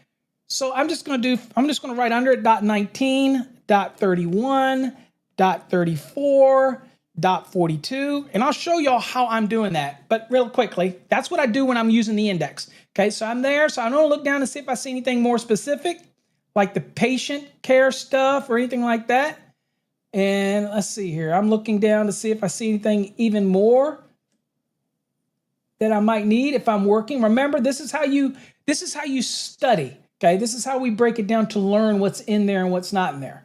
So I'm just going to write under it dot 19, dot 31, dot 34, dot 42, and I'll show y'all how I'm doing that. But real quickly, that's what I do when I'm using the index. Okay, so I'm there, so I don't look down to see if I see anything more specific, like the patient care stuff or anything like that. And let's see here. I'm looking down to see if I see anything even more that I might need if I'm working. Remember, this is how you study. Okay, this is how we break it down to learn what's in there and what's not in there.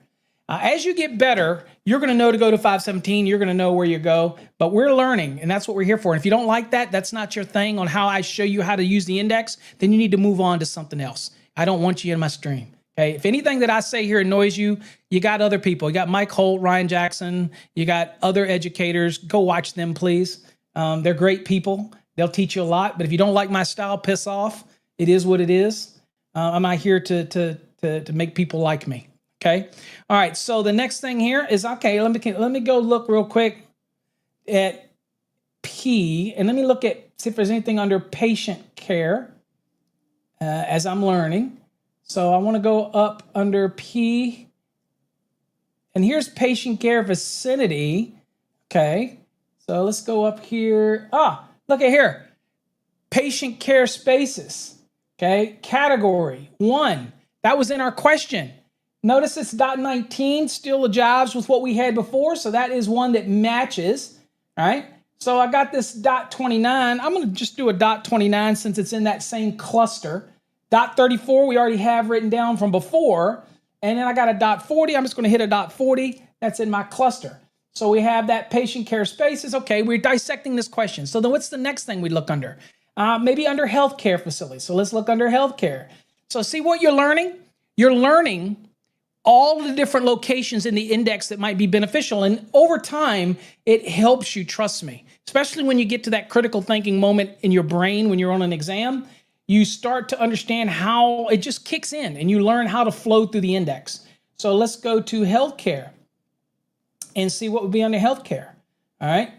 As you get better, you're going to know to go to 517. You're going to know where you go. But we're learning, and that's what we're here for. And if you don't like that, that's not your thing on how I show you how to use the index, then you need to move on to something else. I don't want you in my stream. Okay, if anything that I say here annoys you, you got other people. You got Mike Holt, Ryan Jackson. You got other educators. Go watch them, please. They're great people. They'll teach you a lot. But if you don't like my style, piss off. It is what it is. I'm not here to make people like me. Okay. All right. So the next thing here is, okay, let me go look real quick at P, and let me see if there's anything under patient care as I'm learning. So I want to go up under P, and here's patient care vicinity. Okay. So let's go up here. Look at here. Patient care spaces. Okay. Category 1. That was in our question. Notice it's dot 19, still jives with what we had before. So that is one that matches, right? So I got this dot 29. I'm going to just do a dot 29 since it's in that same cluster. Dot 34 we already have written down from before. And then I got a dot 40. I'm just going to hit a dot 40. That's in my cluster. So we have that patient care spaces. Okay, we're dissecting this question. So then what's the next thing we look under? Maybe under healthcare facilities. So let's look under healthcare. So see what you're learning? You're learning all the different locations in the index that might be beneficial. And over time, it helps you, trust me, especially when you get to that critical thinking moment in your brain when you're on an exam, you start to understand how it just kicks in and you learn how to flow through the index. So let's go to healthcare and see what would be under healthcare. All right.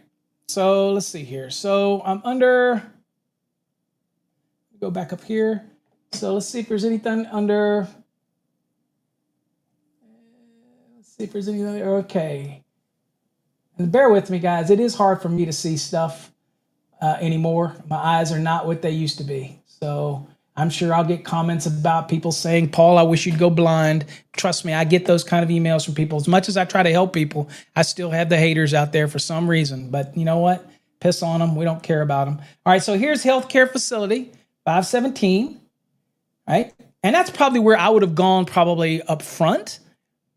So let's see here. So I'm go back up here. So let's see if there's anything under, okay. And bear with me, guys. It is hard for me to see stuff anymore. My eyes are not what they used to be. So I'm sure I'll get comments about people saying, Paul, I wish you'd go blind. Trust me, I get those kind of emails from people. As much as I try to help people, I still have the haters out there for some reason. But you know what? Piss on them. We don't care about them. All right, so here's healthcare facility, 517, right? And that's probably where I would have gone probably up front.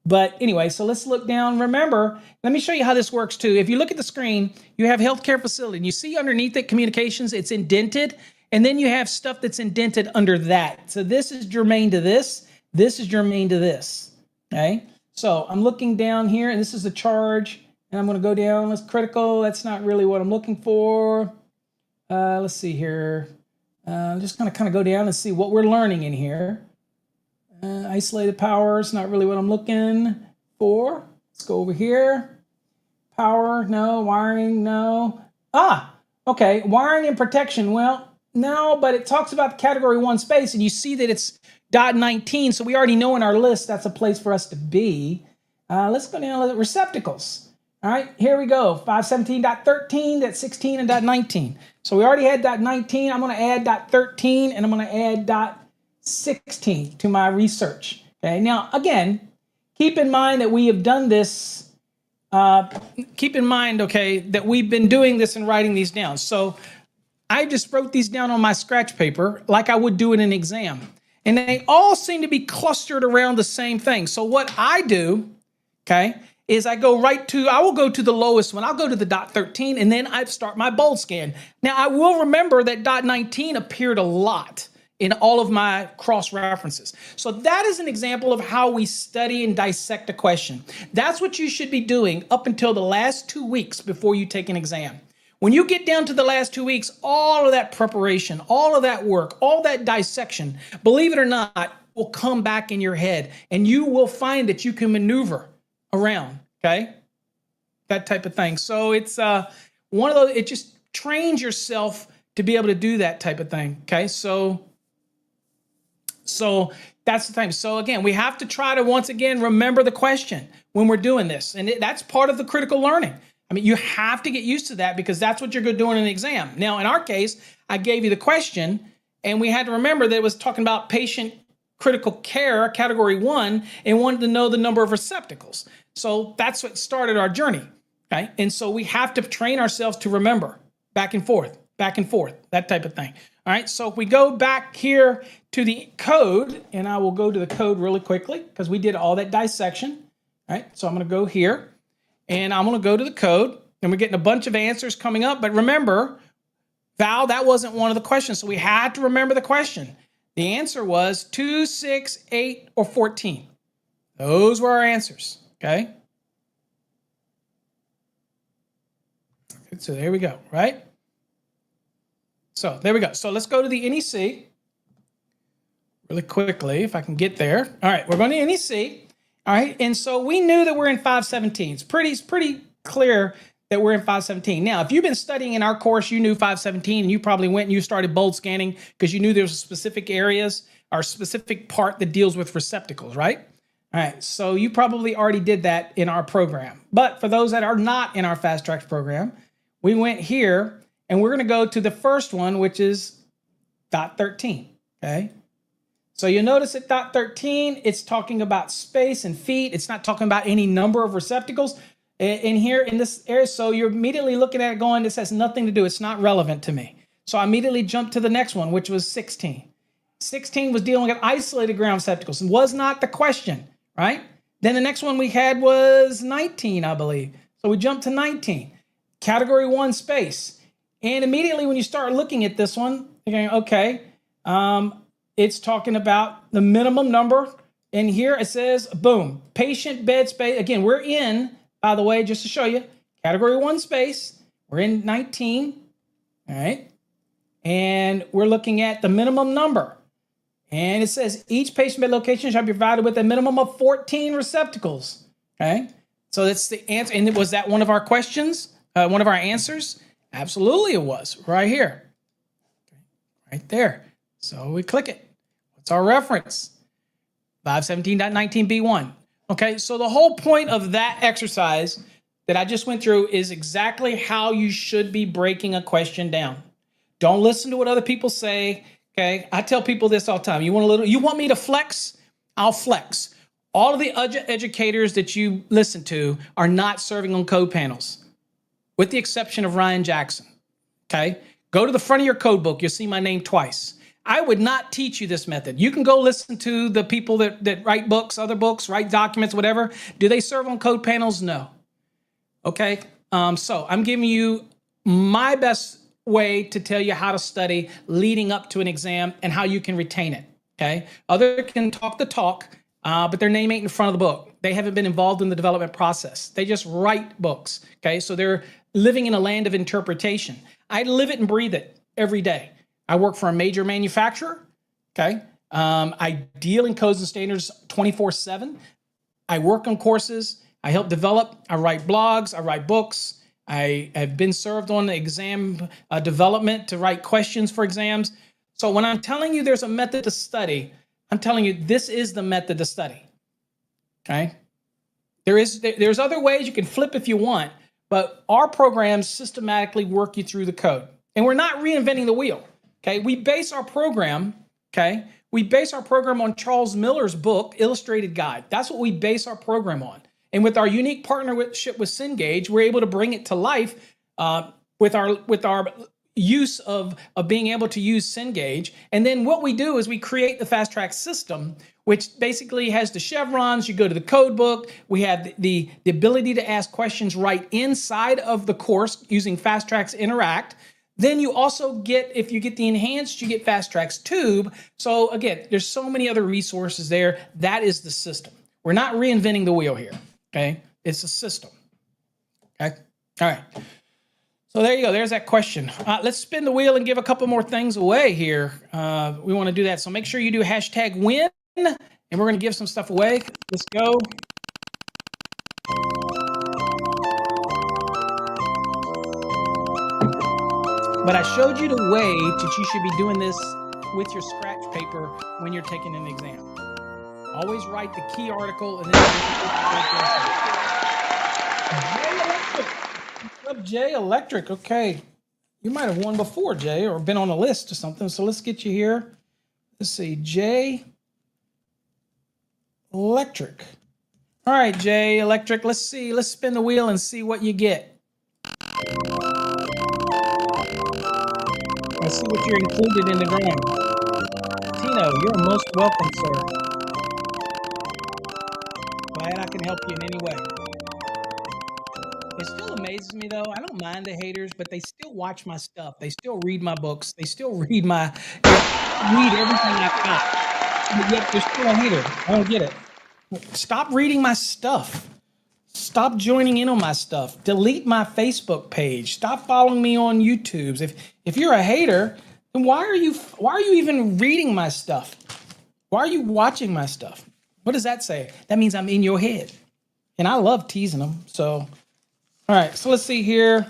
But anyway, so let's look down. Remember, let me show you how this works too. If you look at the screen, you have healthcare facility, and you see underneath it, communications, it's indented. And then you have stuff that's indented under that. So this is germane to this. This is germane to this. Okay. So I'm looking down here, and this is the charge. And I'm going to go down. Let's critical. That's not really what I'm looking for. Let's see here. I'm just going to kind of go down and see what we're learning in here. Isolated power is not really what I'm looking for. Let's go over here. Power, no. Wiring, no. Okay. Wiring and protection. Well, no, but it talks about category 1 space, and you see that it's .19, so we already know in our list that's a place for us to be. Let's go down to receptacles. All right, here we go. 517.13, that's 16, and .19. So we already had .19. I'm going to add .13, and I'm going to add .16 to my research. Okay, now, again, keep in mind that we have done this. Keep in mind, okay, that we've been doing this and writing these down. So I just wrote these down on my scratch paper like I would do in an exam. And they all seem to be clustered around the same thing. So what I do, okay, is I will go to the lowest one. I'll go to the .13, and then I start my bold scan. Now, I will remember that .19 appeared a lot in all of my cross references. So that is an example of how we study and dissect a question. That's what you should be doing up until the last 2 weeks before you take an exam. When you get down to the last 2 weeks, all of that preparation, all of that work, all that dissection, believe it or not, will come back in your head, and you will find that you can maneuver around, okay? That type of thing. So it's one of those, it just trains yourself to be able to do that type of thing, okay? So that's the thing. So again, we have to try to, once again, remember the question when we're doing this. And that's part of the critical learning. I mean, you have to get used to that because that's what you're going to do in an exam. Now, in our case, I gave you the question, and we had to remember that it was talking about patient critical care, category 1, and wanted to know the number of receptacles. So that's what started our journey, okay? And so we have to train ourselves to remember back and forth, that type of thing. All right, so if we go back here to the code, and I will go to the code really quickly because we did all that dissection. All right, so I'm going to go here. And I'm going to go to the code, and we're getting a bunch of answers coming up. But remember, Val, that wasn't one of the questions. So we had to remember the question. The answer was 2, 6, 8, or 14. Those were our answers, okay? So there we go, right? So there we go. So let's go to the NEC really quickly, if I can get there. All right, we're going to NEC. All right, and so we knew that we're in 517. It's pretty clear that we're in 517. Now, if you've been studying in our course, you knew 517, and you probably went and you started bold scanning because you knew there's specific areas or specific part that deals with receptacles, right? All right, so you probably already did that in our program. But for those that are not in our Fast Tracks program, we went here, and we're going to go to the first one, which is .13, okay? So you'll notice at .13, it's talking about space and feet. It's not talking about any number of receptacles in here in this area. So you're immediately looking at it going, this has nothing to do. It's not relevant to me. So I immediately jumped to the next one, which was 16. 16 was dealing with isolated ground receptacles and was not the question, right? Then the next one we had was 19, I believe. So we jumped to 19. Category 1 space. And immediately when you start looking at this one, you're going, okay, it's talking about the minimum number. And here it says, boom, patient bed space. Again, we're in, by the way, just to show you, category 1 space. We're in 19, all right? And we're looking at the minimum number. And it says each patient bed location shall be provided with a minimum of 14 receptacles, okay? So that's the answer. And was that one of our questions, one of our answers? Absolutely it was, right here, right there. So we click it. What's our reference? 517.19b1. Okay, so the whole point of that exercise that I just went through is exactly how you should be breaking a question down. Don't listen to what other people say, Okay, I tell people this all the time. You want me to flex? I'll flex. All of the educators that you listen to are not serving on code panels, with the exception of Ryan Jackson. Okay, go to the front of your code book. You'll see my name twice. I would not teach you this method. You can go listen to the people that write books, other books, write documents, whatever. Do they serve on code panels? No. Okay, so I'm giving you my best way to tell you how to study leading up to an exam and how you can retain it. Okay, others can talk the talk, but their name ain't in front of the book. They haven't been involved in the development process. They just write books. Okay, so they're living in a land of interpretation. I live it and breathe it every day. I work for a major manufacturer. Okay, I deal in codes and standards 24/7. I work on courses. I help develop. I write blogs. I write books. I have been served on exam development to write questions for exams. So when I'm telling you there's a method to study, I'm telling you this is the method to study. Okay? There's other ways you can flip if you want, but our programs systematically work you through the code. And we're not reinventing the wheel. Okay? We base our program on Charles Miller's book, Illustrated Guide. That's what we base our program on. And with our unique partnership with Cengage, we're able to bring it to life with our use of being able to use Cengage. And then what we do is we create the Fast Track system, which basically has the chevrons. You go to the code book. We have the ability to ask questions right inside of the course using Fast Tracks Interact. Then you also get, if you get the enhanced, you get Fast Tracks Tube. So again, there's so many other resources there. That is the system. We're not reinventing the wheel here. Okay, it's a system. Okay, all right. So there you go. There's that question. Let's spin the wheel and give a couple more things away here. We want to do that. So make sure you do #win, and we're going to give some stuff away. Let's go. But I showed you the way that you should be doing this with your scratch paper when you're taking an exam. Always write the key article and then Jay Electric. What's up, Jay Electric? Okay. You might have won before, Jay, or been on a list or something. So let's get you here. Let's see. Jay Electric. All right, Jay Electric. Let's see. Let's spin the wheel and see what you get. Let's see what you're included in the drawing. Tino, you're most welcome, sir. Glad I can help you in any way. It still amazes me, though. I don't mind the haters, but they still watch my stuff. They still read my books. They still read everything I've got. But yet they're still a hater. I don't get it. Stop reading my stuff. Stop joining in on my stuff. Delete my Facebook page. Stop following me on YouTube. If you're a hater, then why are you even reading my stuff? Why are you watching my stuff? What does that say? That means I'm in your head. And I love teasing them. So, all right. So let's see here.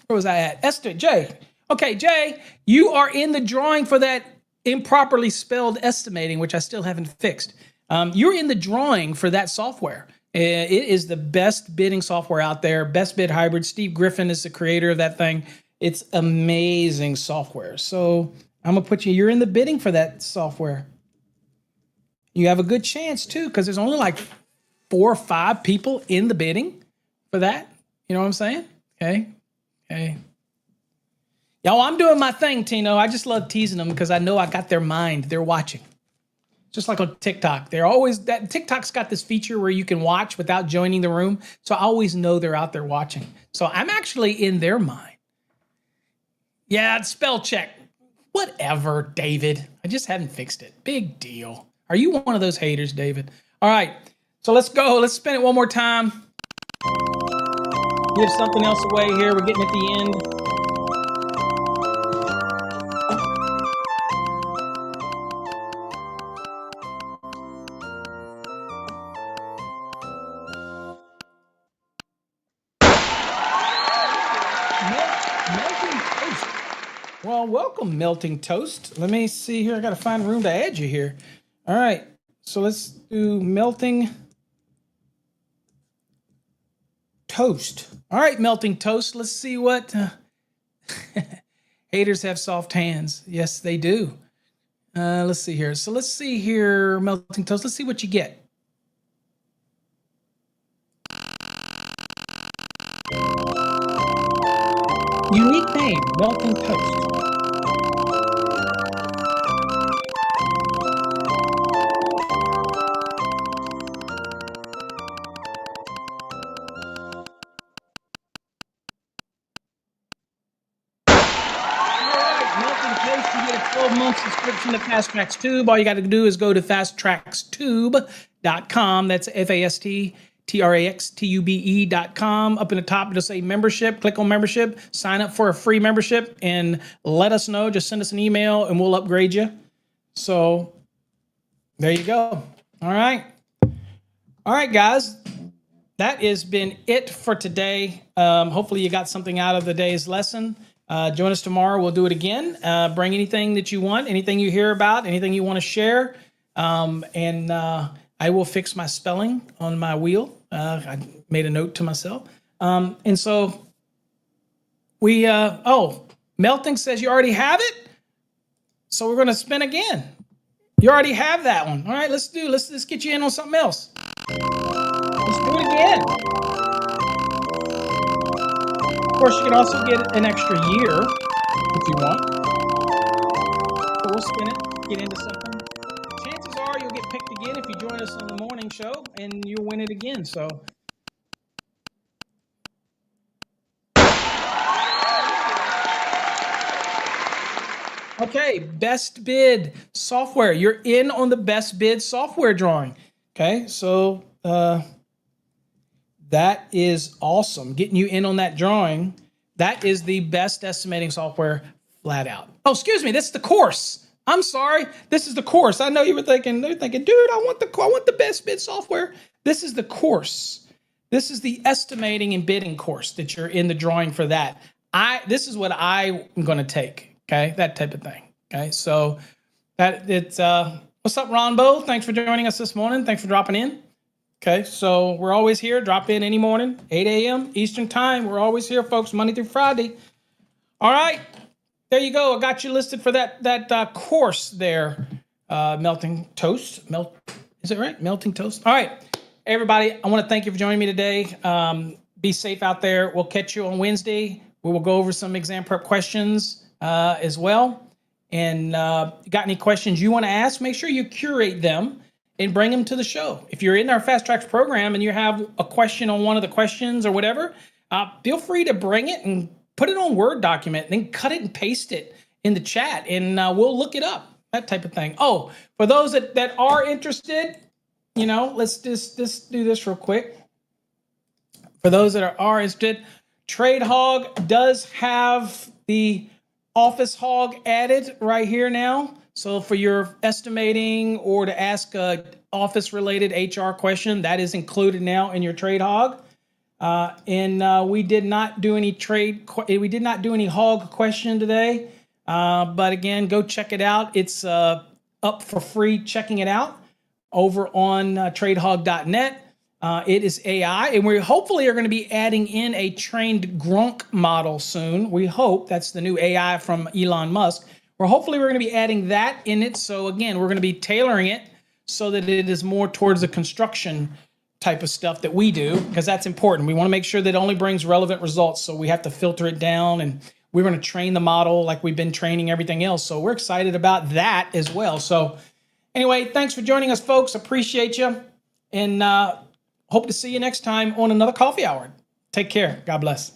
Where was I at? Esther, Jay. Okay, Jay, you are in the drawing for that improperly spelled estimating, which I still haven't fixed. You're in the drawing for that software. It is the best bidding software out there. Best Bid Hybrid. Steve Griffin is the creator of that thing. It's amazing software. So I'm going to put you're in the bidding for that software. You have a good chance, too, because there's only like 4 or 5 people in the bidding for that. You know what I'm saying? Okay. Y'all, I'm doing my thing, Tino. I just love teasing them because I know I got their mind. They're watching. Just like on TikTok. TikTok's got this feature where you can watch without joining the room. So I always know they're out there watching. So I'm actually in their mind. Yeah, it's spell check. Whatever, David. I just haven't fixed it. Big deal. Are you one of those haters, David? All right, so let's go. Let's spin it one more time. Give something else away here. We're getting at the end. Melting toast. Well, welcome, Melting Toast. Let me see here. I got to find room to add you here. All right, so let's do Melting Toast. All right, Melting Toast. Let's see what haters have soft hands. Yes, they do. Let's see here. So let's see here, Melting Toast. Let's see what you get. Unique name, Melting Toast. Melting Toast, you get a 12-month subscription to Fast Tracks Tube. All you got to do is go to fasttrackstube.com. That's FASTTRAXTUBE.com. Up in the top, it'll say membership. Click on membership, sign up for a free membership, and let us know. Just send us an email, and we'll upgrade you. So there you go. All right. All right, guys. That has been it for today. Hopefully you got something out of the day's lesson. Join us tomorrow. We'll do it again. Bring anything that you want, anything you hear about, anything you want to share. And I will fix my spelling on my wheel. I made a note to myself. And so we, Melting says you already have it. So we're going to spin again. You already have that one. All right, let's get you in on something else. Let's do it again. Of course, you can also get an extra year if you want. So we'll spin it, get into something. Chances are you'll get picked again if you join us on the morning show, and you'll win it again. So. Okay, best bid software. You're in on the best bid software drawing. Okay, so that is awesome. Getting you in on that drawing. That is the best estimating software flat out. Oh, excuse me, this is the course. I'm sorry, this is the course. I know you were thinking, dude, I want the best bid software. This is the course. This is the estimating and bidding course that you're in the drawing for that. This is what I'm going to take. Okay, that type of thing. Okay, so what's up, Ronbo? Thanks for joining us this morning. Thanks for dropping in. Okay, so we're always here. Drop in any morning, 8 a.m. Eastern time. We're always here, folks, Monday through Friday. All right, there you go. I got you listed for that course there, Melting Toast. Is it right? Melting Toast. All right, everybody, I want to thank you for joining me today. Be safe out there. We'll catch you on Wednesday. We will go over some exam prep questions as well. And you got any questions you want to ask, make sure you curate them and bring them to the show. If you're in our Fast Tracks program and you have a question on one of the questions or whatever, feel free to bring it and put it on Word document, and then cut it and paste it in the chat, and we'll look it up, that type of thing. Oh, for those that are interested, let's just do this real quick. For those that are interested, TradeHog does have the Office Hog added right here now. So for your estimating or to ask a office-related HR question, that is included now in your TradeHog. And we did not do any hog question today. But again, go check it out. It's up for free checking it out over on tradehog.net. It is AI, and we hopefully are going to be adding in a trained Grok model soon. We hope that's the new AI from Elon Musk. We're going to be adding that in it. So again, we're going to be tailoring it so that it is more towards the construction type of stuff that we do, because that's important. We want to make sure that it only brings relevant results. So we have to filter it down, and we're going to train the model like we've been training everything else. So we're excited about that as well. So anyway, thanks for joining us, folks. Appreciate you. And hope to see you next time on another coffee hour. Take care. God bless.